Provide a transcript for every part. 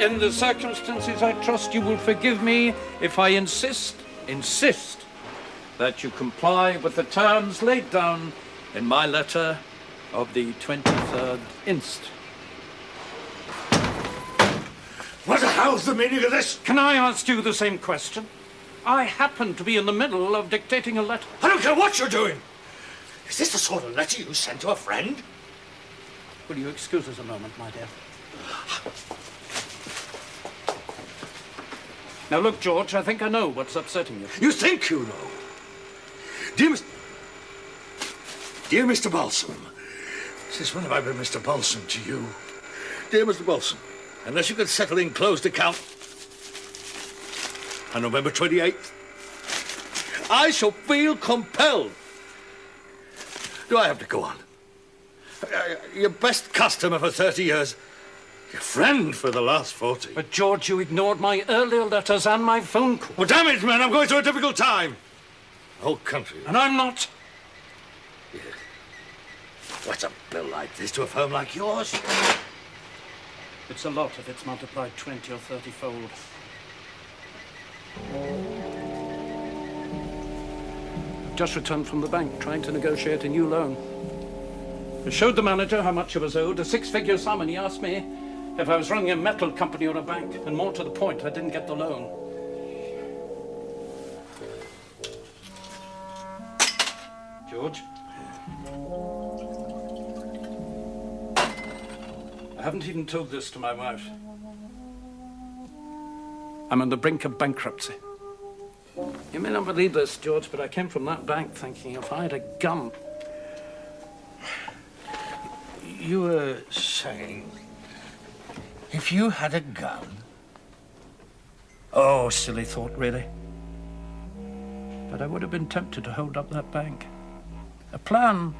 In the circumstances, I trust you will forgive me if I insist that you comply with the terms laid down in my letter of the 23rd inst. What the hell's the meaning of this? Can I ask you the same question? I happen to be in the middle of dictating a letter. I don't care what you're doing. Is this the sort of letter you send to a friend? Will you excuse us a moment, my dear? Now, look, George, I think I know what's upsetting you. You think you know? Dear Mr. Balsam, since when have I been Mr. Balsam to you? Dear Mr. Balsam, unless you can settle in closed account on November 28th, I shall feel compelled. Do I have to go on? Your best customer for 30 years. Your friend for the last 40. But, George, you ignored my earlier letters and my phone call. Well, damn it, man, I'm going through a difficult time. The whole country. And I'm not. Yeah. What's a bill like this to a firm like yours? It's a lot if it's multiplied 20 or 30-fold. I've just returned from the bank, trying to negotiate a new loan. I showed the manager how much I was owed, a six-figure sum, and he asked me if I was running a metal company or a bank. And more to the point, I didn't get the loan. George? I haven't even told this to my wife. I'm on the brink of bankruptcy. You may not believe this, George, but I came from that bank thinking if I had a gun... You were saying, if you had a gun? Oh, silly thought, really. But I would have been tempted to hold up that bank. A plan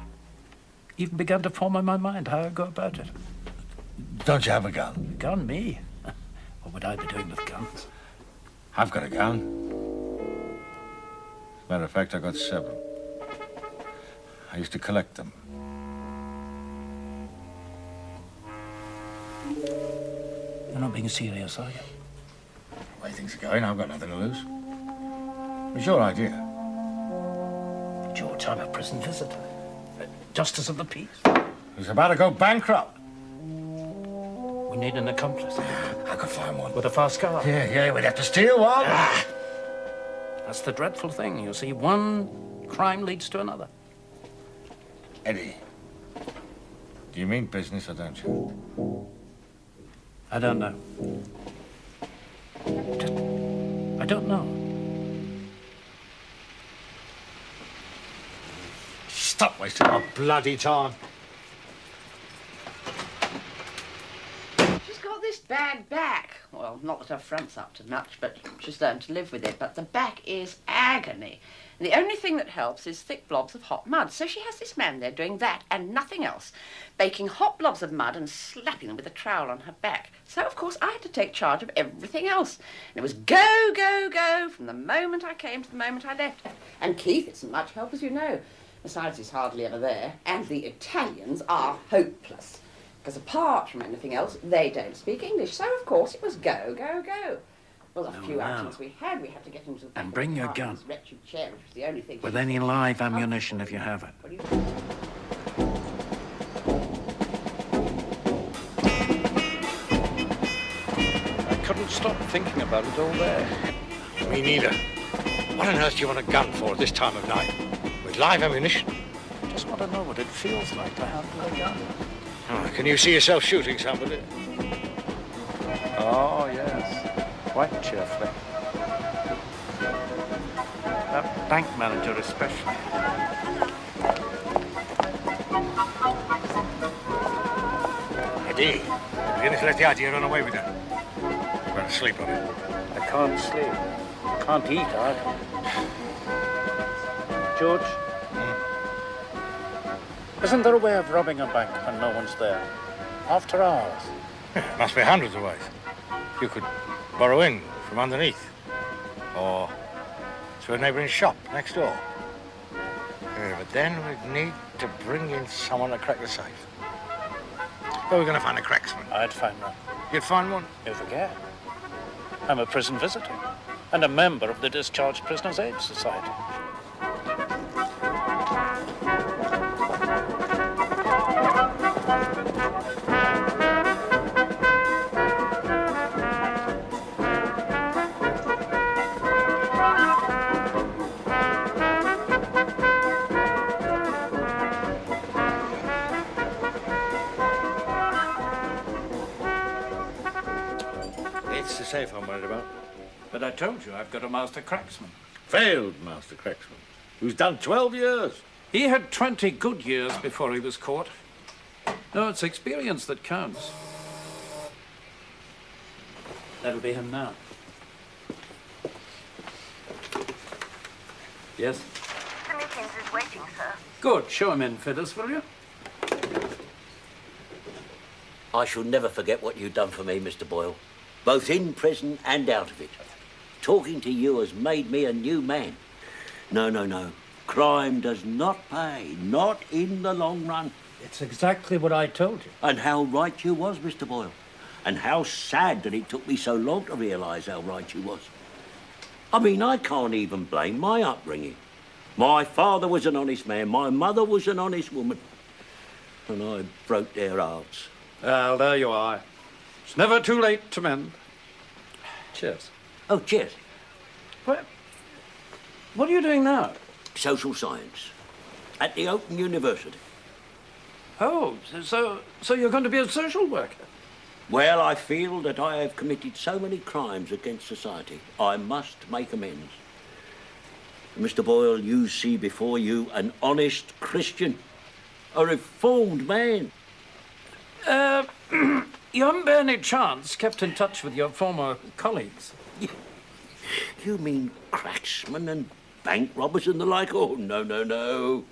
even began to form in my mind how I'd go about it. Don't you have a gun? Gun, me? What would I be doing with guns? I've got a gun. As a matter of fact, I got several. I used to collect them. You're not being serious, are you? The way things are going, I've got nothing to lose. It was your idea. George, I'm a prison visitor. Justice of the peace. He's about to go bankrupt. We need an accomplice. I could find one. With a fast car? Yeah, we'd have to steal one. That's the dreadful thing. You see, one crime leads to another. Eddie, do you mean business or don't you? I don't know. I don't know. Stop wasting our bloody time. She's got this bad back. Well, not that her front's up to much, but she's learned to live with it. But the back is agony. And the only thing that helps is thick blobs of hot mud. So she has this man there doing that and nothing else, baking hot blobs of mud and slapping them with a trowel on her back. So, of course, I had to take charge of everything else. And it was go, go, go from the moment I came to the moment I left. And Keith isn't much help, as you know. Besides, he's hardly ever there. And the Italians are hopeless. Because apart from anything else, they don't speak English. So, of course, it was go, go, go. Well, the few outings we had to get into the back and bring your gun. Wretched chair, which was the only thing. With any live ammunition, if you have it. What do you I couldn't stop thinking about it all day. Me neither. What on earth do you want a gun for at this time of night? With live ammunition? I just want to know what it feels like to handle a gun. Oh, can you see yourself shooting somebody? Oh, yes. Quite cheerfully. That bank manager especially. Eddie, you're going to let the idea run away with her. You're going to sleep on it. I can't sleep. I can't eat either. George? Isn't there a way of robbing a bank when no one's there? After hours? Yeah, must be hundreds of ways. You could borrow in from underneath. Or to a neighbouring shop next door. Yeah, but then we'd need to bring in someone to crack the safe. Where are we going to find a cracksman? I'd find one. You'd find one? You forget. I'm a prison visitor and a member of the Discharged Prisoners Aid Society. It's the safe I'm worried about. But I told you I've got a master cracksman. Failed master cracksman, who's done 12 years. He had 20 good years before he was caught. No, it's experience that counts. That'll be him now. Yes? Mr. Mickens is waiting, sir. Good. Show him in, Phyllis, will you? I shall never forget what you've done for me, Mr. Boyle, both in prison and out of it. Talking to you has made me a new man. No. Crime does not pay, not in the long run. It's exactly what I told you. And how right you was, Mr. Boyle. And how sad that it took me so long to realise how right you was. I mean, I can't even blame my upbringing. My father was an honest man, my mother was an honest woman. And I broke their hearts. Well, there you are. It's never too late to mend. Cheers. Oh, cheers. What are you doing now? Social science. At the Open University. Oh, so you're going to be a social worker? Well, I feel that I have committed so many crimes against society. I must make amends. Mr. Boyle, you see before you an honest Christian, a reformed man. You haven't by any chance kept in touch with your former colleagues? You mean cracksmen and bank robbers and the like? Oh, no.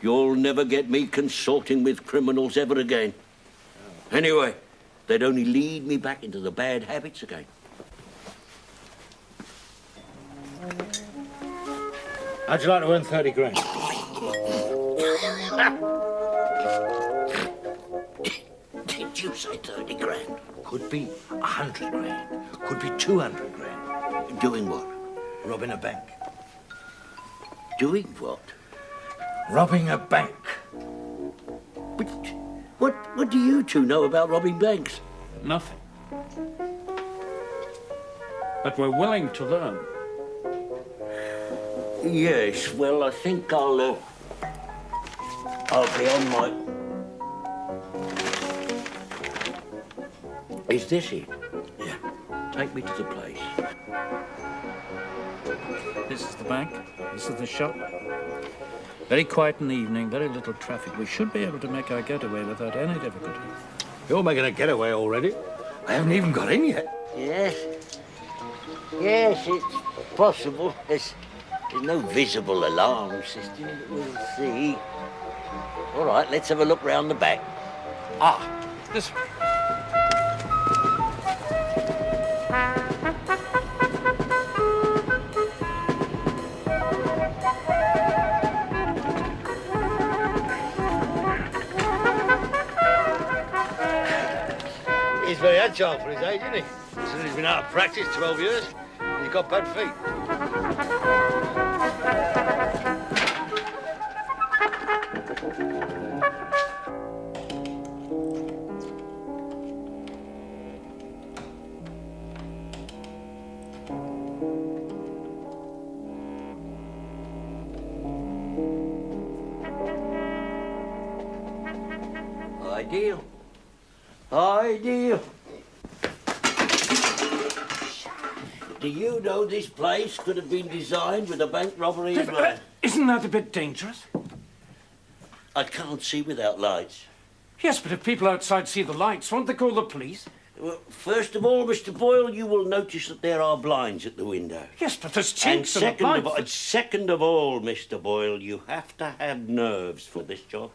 You'll never get me consorting with criminals ever again. Anyway, they'd only lead me back into the bad habits again. How'd you like to earn 30 grand? Did you say 30 grand? Could be 100 grand. Could be 200 grand. Doing what? Robbing a bank. Doing what? Robbing a bank. But what do you two know about robbing banks? Nothing. But we're willing to learn. Yes, well, I think I'll be on my... Is this it? Yeah. Take me to the place. This is the bank. This is the shop. Very quiet in the evening, very little traffic. We should be able to make our getaway without any difficulty. You're making a getaway already. I haven't even got in yet. Yes, it's possible. There's no visible alarm system, but we'll see. All right, let's have a look round the back. This way. He's very agile for his age, isn't he? Since he's been out of practice 12 years, he's got bad feet. Ideal. Do you know this place could have been designed with a bank robbery in mind? Isn't that a bit dangerous? I can't see without lights. Yes, but if people outside see the lights, won't they call the police? Well, first of all, Mr. Boyle, you will notice that there are blinds at the window. Yes, but there's And chinks in the blinds. second of all, Mr. Boyle, you have to have nerves for this job.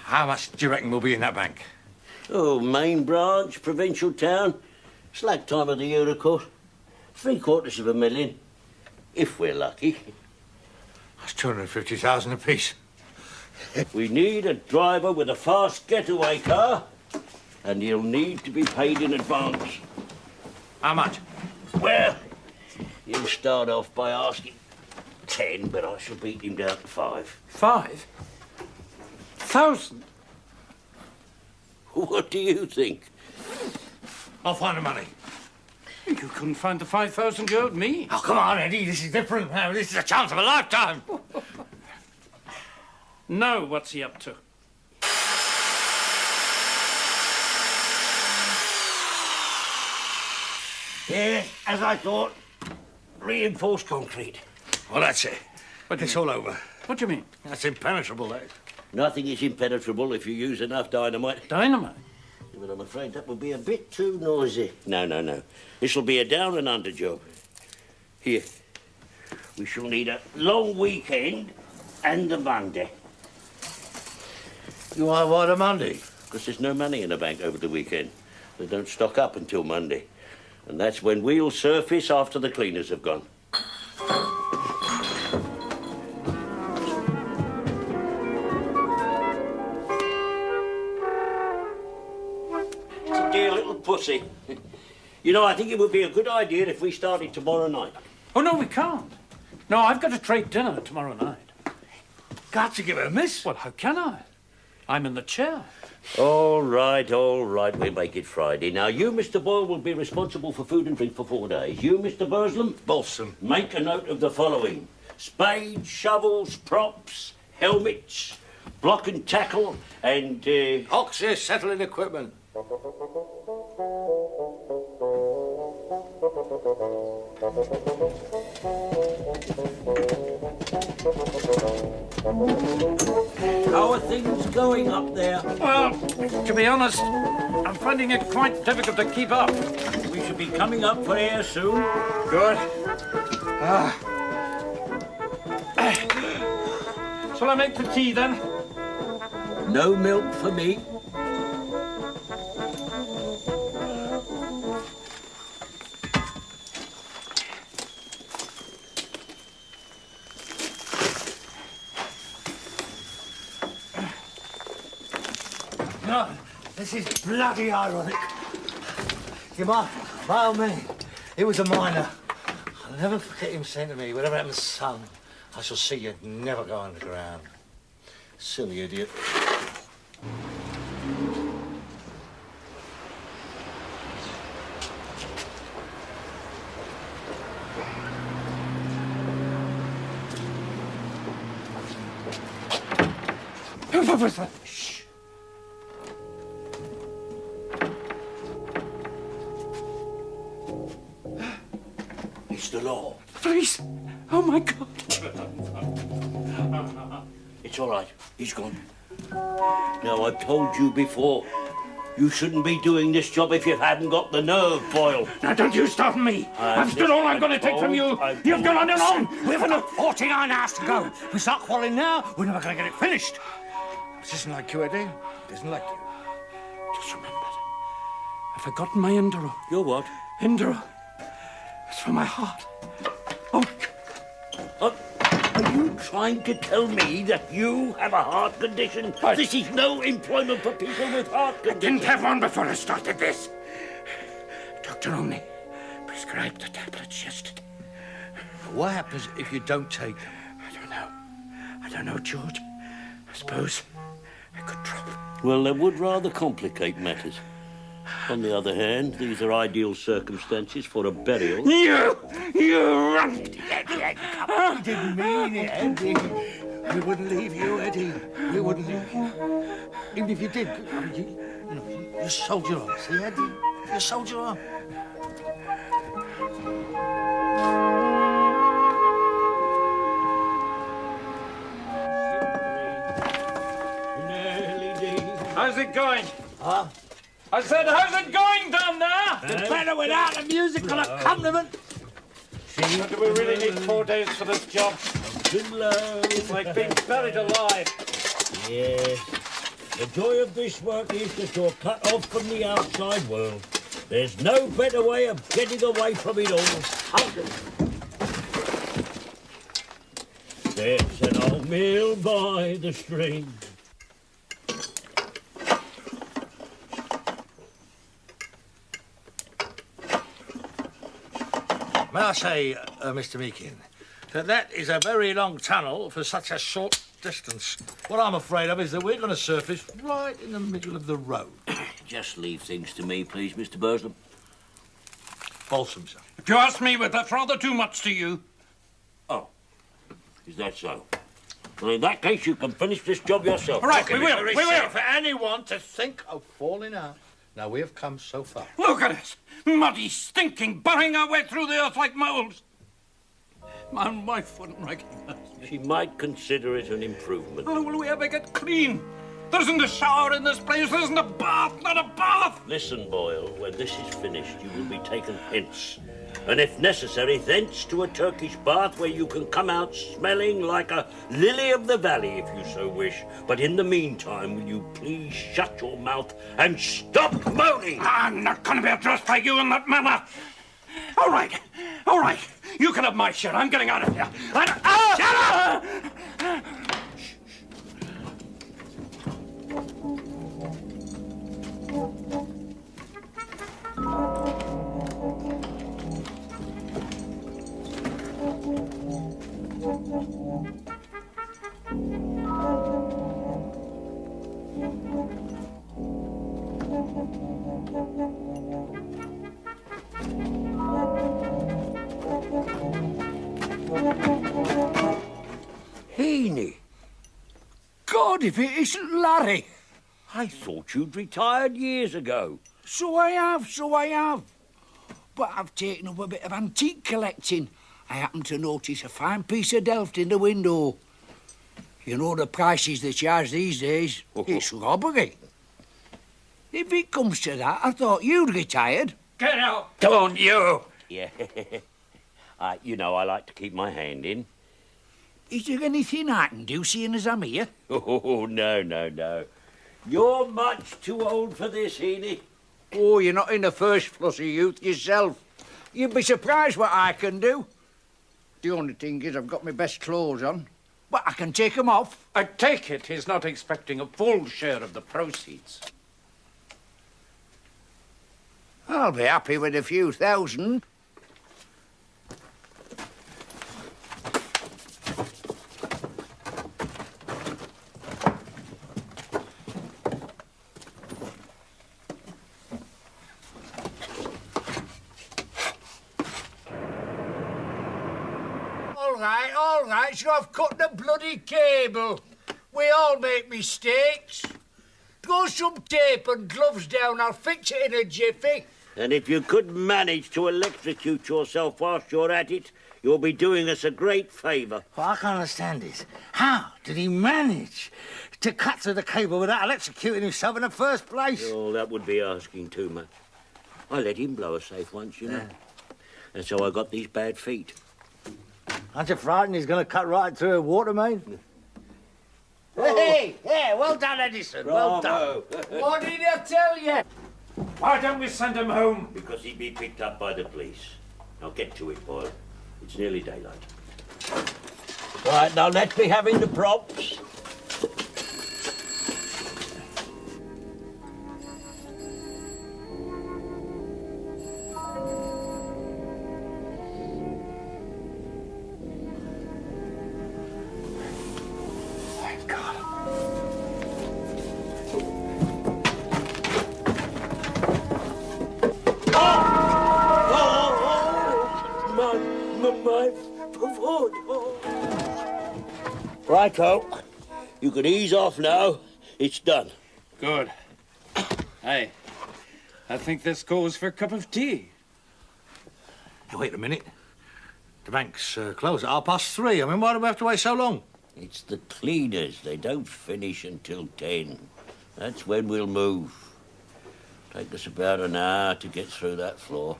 How much do you reckon will be in that bank? Oh, main branch, provincial town. Slag time of the year, of course. $750,000, if we're lucky. That's 250,000 apiece. We need a driver with a fast getaway car. And you'll need to be paid in advance. How much? Well, he'll start off by asking 10, but I shall beat him down to 5. 5,000? What do you think? I'll find the money. You couldn't find the 5,000 you owed me. Oh, come on, Eddie. This is different. Now, this is a chance of a lifetime. Now, what's he up to? Yes, as I thought. Reinforced concrete. Well, that's it. But it's all over. What do you mean? That's impenetrable, that. Nothing is impenetrable if you use enough dynamite. Dynamite? But I'm afraid that would be a bit too noisy. No. This'll be a down and under job. Here. We shall need a long weekend and the Monday. You want what, a Monday? Because there's no money in the bank over the weekend. They don't stock up until Monday. And that's when we'll surface after the cleaners have gone. It's a dear little pussy. You know, I think it would be a good idea if we started tomorrow night. Oh, no, we can't. No, I've got a trade dinner tomorrow night. Got to give it a miss. Well, how can I? I'm in the chair. All right, we'll make it Friday. Now, you, Mr. Boyle, will be responsible for food and drink for 4 days. You, Mr. Burslem? Balsam. Make a note of the following. Spades, shovels, props, helmets, block and tackle, and, Hawks here, settling equipment. How are things going up there? Well, to be honest, I'm finding it quite difficult to keep up. We should be coming up for air soon. Good. Shall I make the tea, then? No milk for me. No, this is bloody ironic. You might, by all means, he was a miner. I'll never forget him saying to me, whatever happens, son, I shall see you never go underground. Silly idiot. Shh. It's the law. Please. Oh, my God. It's all right. He's gone. Now, I've told you before, you shouldn't be doing this job if you hadn't got the nerve, Boyle. Now, don't you stop me. I've stood all I'm going to take from you. You've gone on and on. We've got 49 hours to go. If we start quarreling now, we're never going to get it finished. This isn't like you, Eddie. It isn't like you. Just remembered. I've forgotten my Indra. Your what? Indra. It's for my heart. Oh, Are you trying to tell me that you have a heart condition? This is no employment for people with heart I conditions. didn't have one before I started this. Dr. Omni prescribed the tablets yesterday. What happens if you don't take them? I don't know, George. I suppose I could drop. Well, that would rather complicate matters. On the other hand, these are ideal circumstances for a burial. You runt! We didn't mean it, Eddie. We wouldn't leave you, Eddie. We wouldn't leave you. Even if you did, I mean, you a soldier on. See, Eddie? You're a soldier on. How's it going? Huh? I said, how's it going down there? It's better without the musical accompaniment. Do we really need 4 days for this job? It's like being buried alive. Yes. The joy of this work is that you're cut off from the outside world. There's no better way of getting away from it all. There's an old mill by the stream. May I say, Mr. Meakin, that is a very long tunnel for such a short distance. What I'm afraid of is that we're going to surface right in the middle of the road. Just leave things to me, please, Mr. Burslem. Balsam, sir. If you ask me, that's rather too much to you. Oh, is that so? Well, in that case, you can finish this job yourself. All right, we will. Very We sorry will. for anyone to think of falling out. Now, we have come so far. Look at us. Muddy, stinking, burrowing our way through the earth like moles. My wife wouldn't recognise me. She might consider it an improvement. How will we ever get clean? There isn't a shower in this place. There isn't a bath. Not a bath. Listen, Boyle, when this is finished, you will be taken hence. And if necessary, thence to a Turkish bath where you can come out smelling like a lily of the valley, if you so wish. But in the meantime, will you please shut your mouth and stop moaning? I'm not going to be addressed by you in that manner. All right. All right. You can have my share. I'm getting out of here. Shut up! Heaney, God, if it isn't Larry. I thought you'd retired years ago. So I have. But I've taken up a bit of antique collecting. I happened to notice a fine piece of Delft in the window. You know the prices they charge these days. It's robbery. If it comes to that, I thought you'd retired. Get out. Don't you? Yeah. You know, I like to keep my hand in. Is there anything I can do, seeing as I'm here? Oh, no. You're much too old for this, Heaney. Oh, you're not in the first flush of youth yourself. You'd be surprised what I can do. The only thing is I've got my best clothes on, but I can take 'em off. I take it he's not expecting a full share of the proceeds. I'll be happy with a few thousand. All right, so I've cut the bloody cable. We all make mistakes. Throw some tape and gloves down, I'll fix it in a jiffy. And if you could manage to electrocute yourself whilst you're at it, you'll be doing us a great favour. What I can't understand is, how did he manage to cut through the cable without electrocuting himself in the first place? Oh, that would be asking too much. I let him blow a safe once, you know. And so I got these bad feet. Aren't you frightened he's going to cut right through a water main? Hey, well done, Edison, well done. What did I tell you? Why don't we send him home? Because he'd be picked up by the police. Now get to it, Boyle. It's nearly daylight. Right, now let me have in the props. Righto. You can ease off now. It's done. Good. Hey, I think this goes for a cup of tea. Hey, wait a minute. The bank's closed at 3:30. I mean, why do we have to wait so long? It's the cleaners. They don't finish until 10. That's when we'll move. Take us about an hour to get through that floor.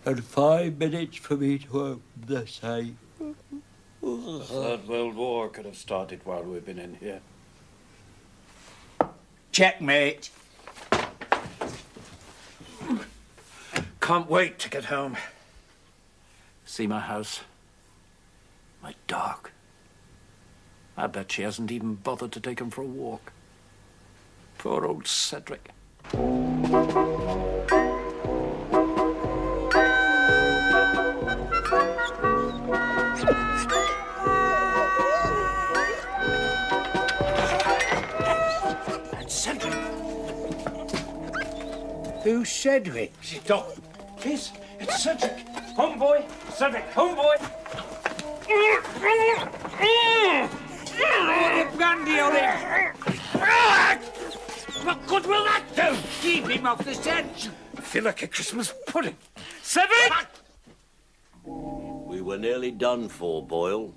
And 5 minutes for me to open the safe. The Third World War could have started while we've been in here. Checkmate. Can't wait to get home. See my house. My dog. I bet she hasn't even bothered to take him for a walk. Poor old Cedric. It's Cedric. Who's Cedric? Is it Doc? Yes, it's Cedric. Home boy. Cedric, home boy. Put brandy on him. What good will that do? Keep him off the scent. I feel like a Christmas pudding. Cedric! We were nearly done for, Boyle.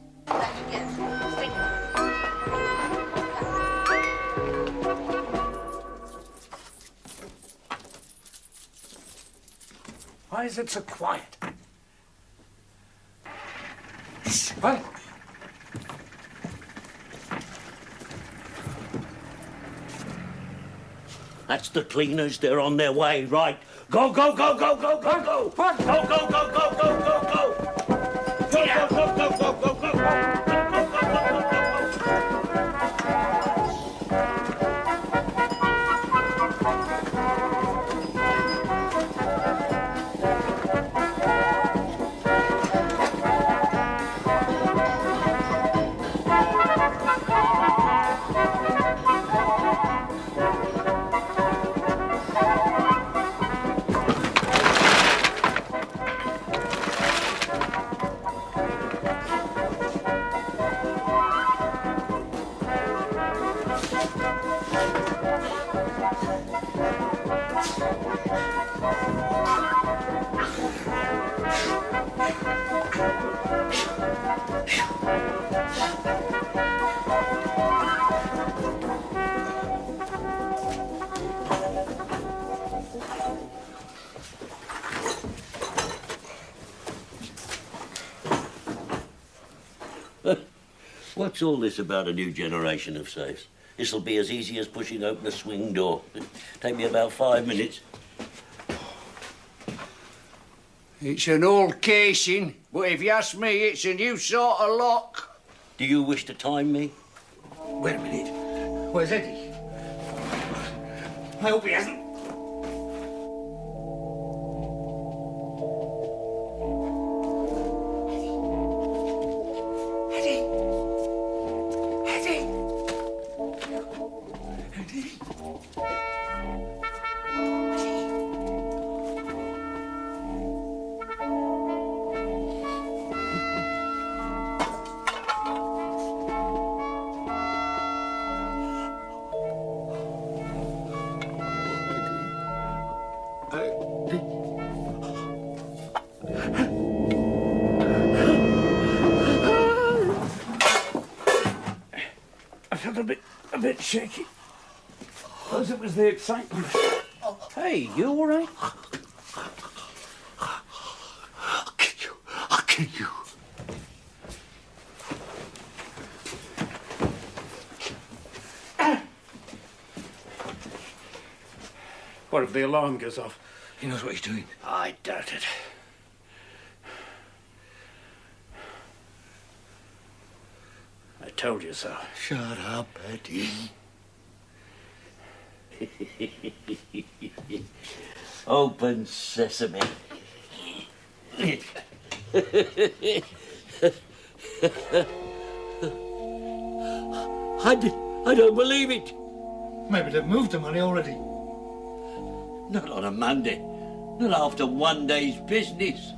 Why is it so quiet? Shh, what? That's the cleaners. They're on their way. Right. Go, go, go, go, go, go, go. What? Go, go, go, go, go, go, go. Go, go, go, go, go, go, go, go. What's all this about a new generation of safes? This'll be as easy as pushing open a swing door. Take me about 5 minutes. It's an old casing, but if you ask me, it's a new sort of lock. Do you wish to time me? Wait a minute. Where's Eddie? I hope he hasn't. I felt a bit shaky. Suppose it was the excitement. Hey, you all right? I'll kill you. I'll kill you. What if the alarm goes off? He knows what he's doing. I doubt it. I told you so. Shut up, Eddie. Open sesame. I don't believe it. Maybe they've moved the money already. Not on a Monday. Not after one day's business.